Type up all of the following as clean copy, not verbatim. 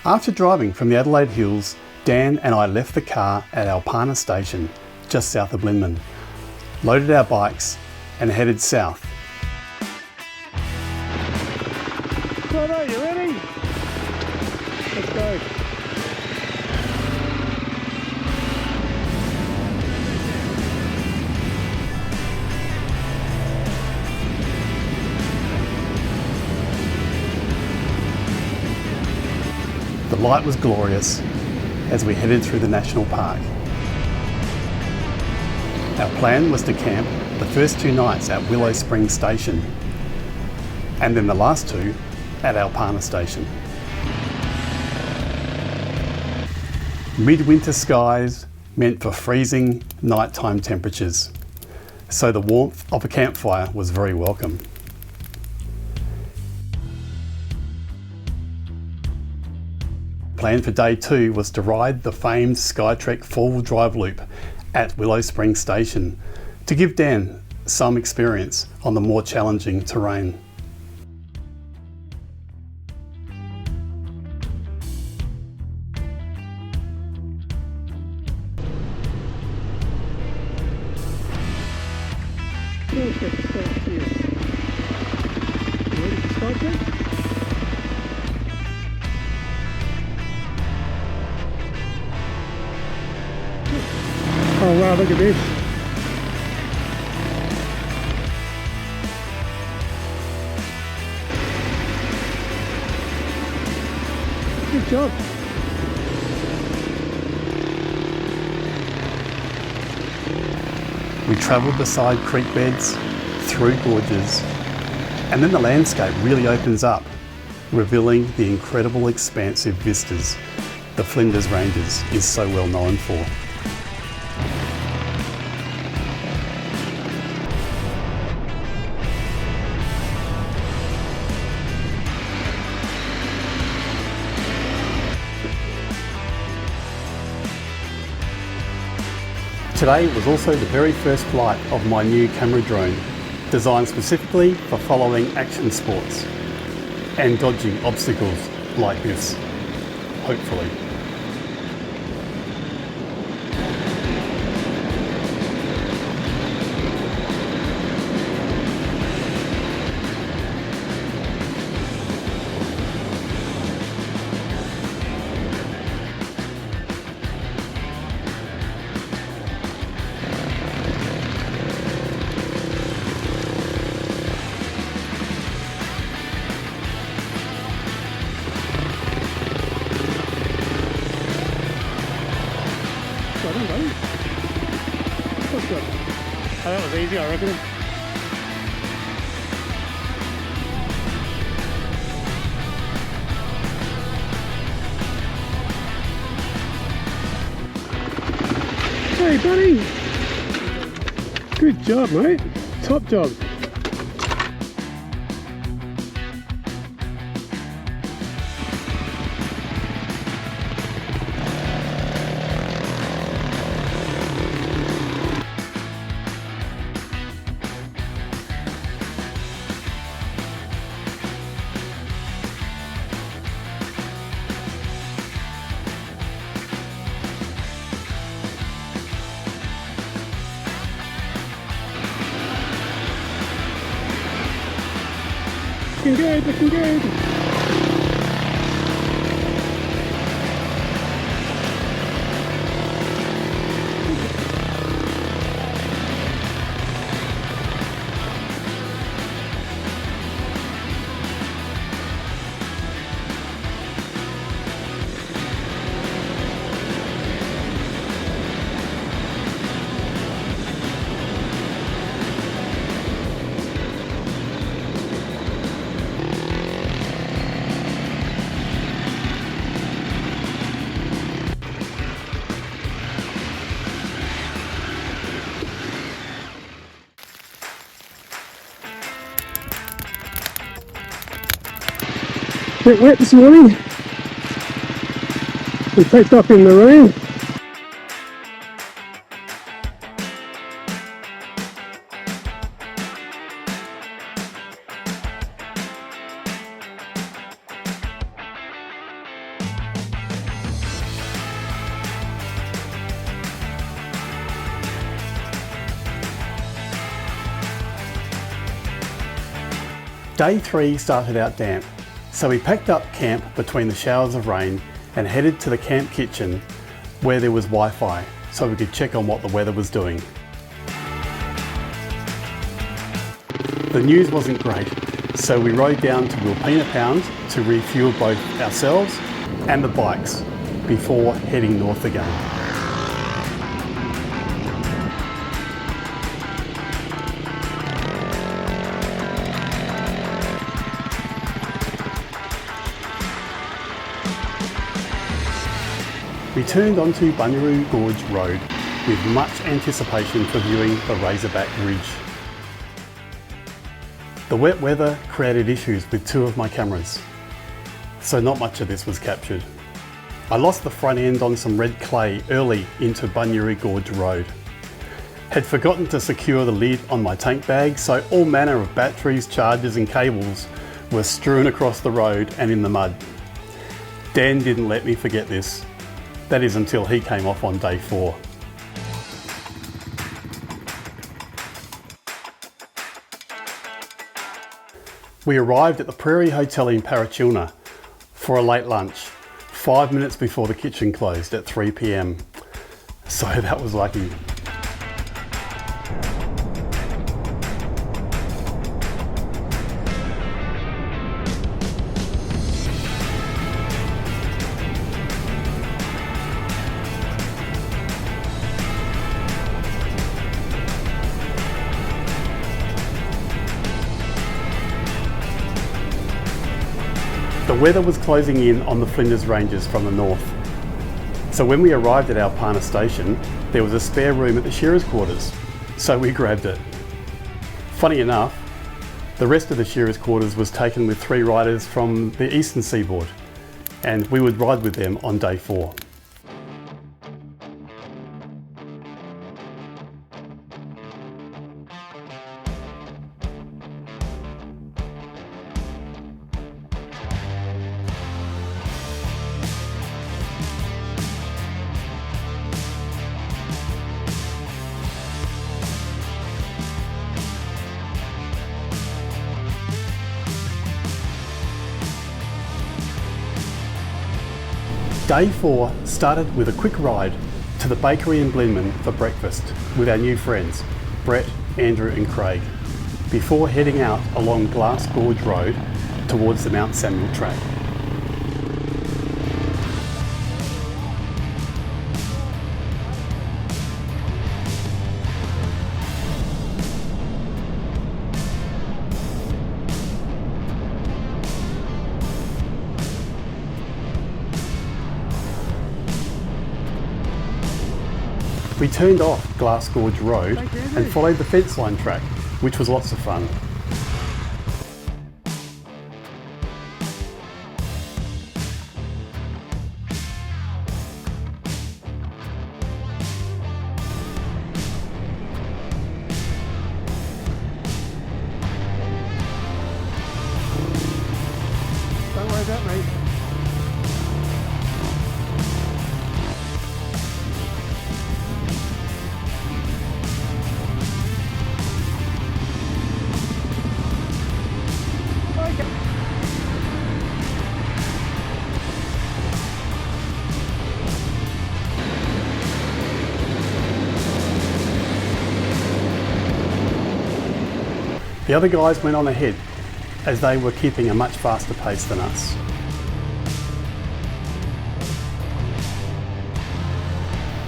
After driving from the Adelaide Hills, Dan and I left the car at Alpana station, just south of Lindman, loaded our bikes and headed south. Righto, you ready? Let's go. The light was glorious as we headed through the national park. Our plan was to camp the first 2 nights at Willow Springs Station and then the last 2 at Alpana Station. Midwinter skies meant for freezing nighttime temperatures, so the warmth of a campfire was very welcome. Plan for day 2 was to ride the famed SkyTrek 4-wheel drive loop at Willow Springs Station to give Dan some experience on the more challenging terrain. Ready for SkyTrek? Oh wow, look at this. Good job. We travelled beside creek beds, through gorges, and then the landscape really opens up, revealing the incredible expansive vistas the Flinders Ranges is so well known for. Today was also the very first flight of my new camera drone, designed specifically for following action sports and dodging obstacles like this, hopefully. Oh, that was easy, I reckon. Hey buddy! Good job, mate. Top job. Looking good. Bit wet this morning. We picked up in the rain. Day 3 started out damp, so we packed up camp between the showers of rain and headed to the camp kitchen where there was Wi-Fi, so we could check on what the weather was doing. The news wasn't great, so we rode down to Alpana Pound to refuel both ourselves and the bikes before heading north again. We turned onto Bunyero Gorge Road with much anticipation for viewing the Razorback Ridge. The wet weather created issues with 2 of my cameras, so not much of this was captured. I lost the front end on some red clay early into Bunyero Gorge Road. Had forgotten to secure the lid on my tank bag, so all manner of batteries, chargers and cables were strewn across the road and in the mud. Dan didn't let me forget this. That is until he came off on day 4. We arrived at the Prairie Hotel in Parachilna for a late lunch, 5 minutes before the kitchen closed at 3 p.m. So that was lucky. The weather was closing in on the Flinders Ranges from the north. So when we arrived at Alpana station, there was a spare room at the shearers' quarters, so we grabbed it. Funny enough, the rest of the shearers' quarters was taken with 3 riders from the eastern seaboard, and we would ride with them on day 4. Day 4 started with a quick ride to the bakery in Blenheim for breakfast with our new friends, Brett, Andrew and Craig, before heading out along Glass Gorge Road towards the Mount Samuel track. We turned off Glass Gorge Road and followed the fence line track, which was lots of fun. Don't worry about me. The other guys went on ahead as they were keeping a much faster pace than us.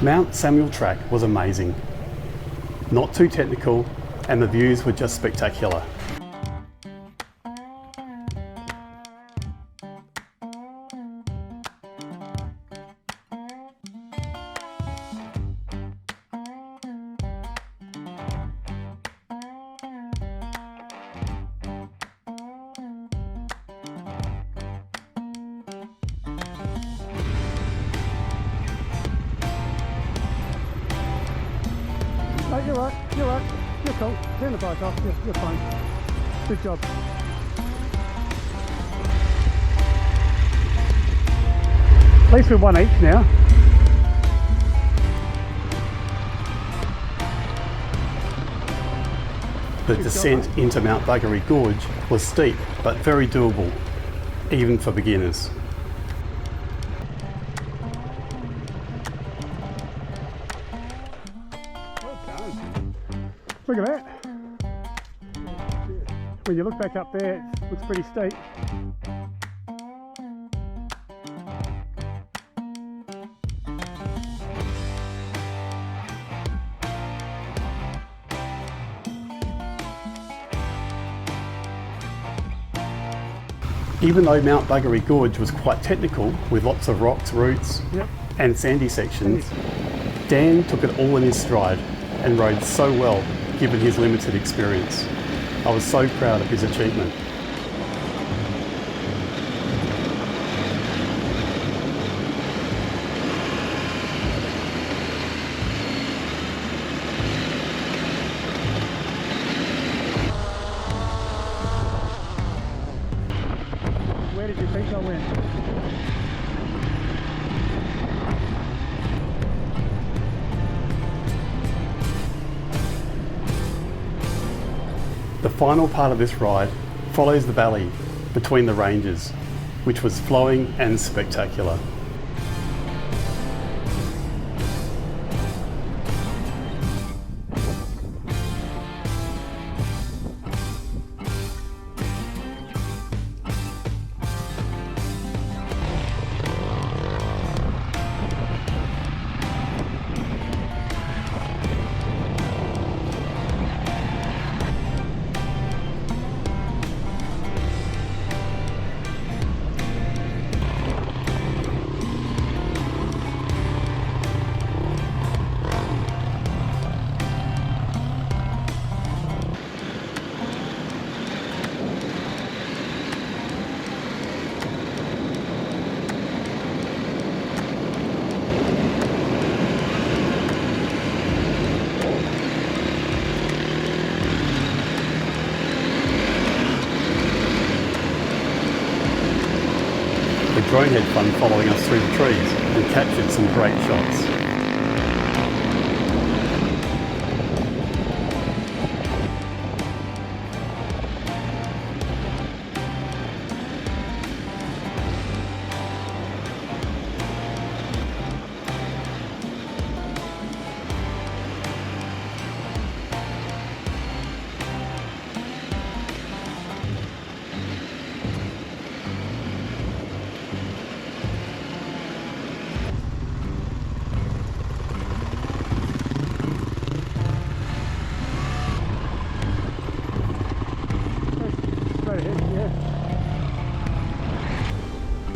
Mount Samuel track was amazing. Not too technical, and the views were just spectacular. Oh, you're right, you're cool. Turn the bike off, you're fine. Good job. At least we're 1 each now. The descent into Mount Buggery Gorge was steep but very doable, even for beginners. Look at that. When you look back up there, it looks pretty steep. Even though Mount Buggery Gorge was quite technical with lots of rocks, roots and sandy sections, Dan took it all in his stride and rode so well given his limited experience. I was so proud of his achievement. Where did you think I went? The final part of this ride follows the valley between the ranges, which was flowing and spectacular. The drone had fun following us through the trees and captured some great shots.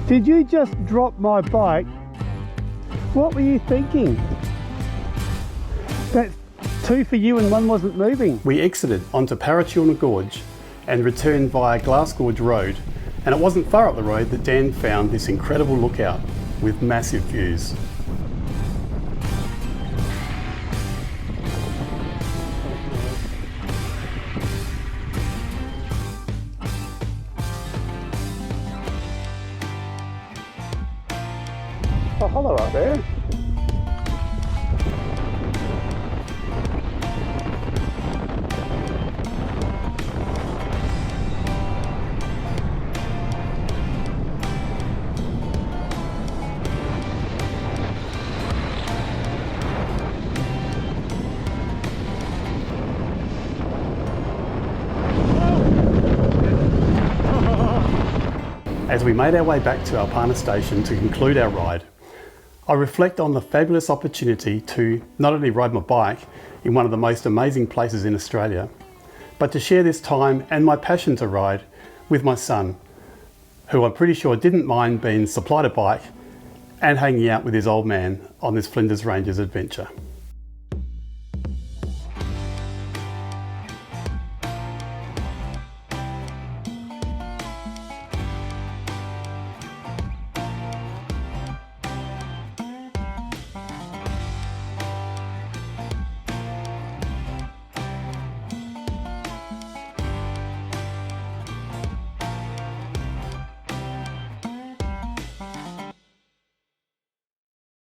Did you just drop my bike? What were you thinking? That's two for you and one wasn't moving. We exited onto Parachilna Gorge and returned via Glass Gorge Road, and it wasn't far up the road that Dan found this incredible lookout with massive views. A hollow up there. As we made our way back to Alpana station to conclude our ride, I reflect on the fabulous opportunity to not only ride my bike in one of the most amazing places in Australia, but to share this time and my passion to ride with my son, who I'm pretty sure didn't mind being supplied a bike and hanging out with his old man on this Flinders Ranges adventure.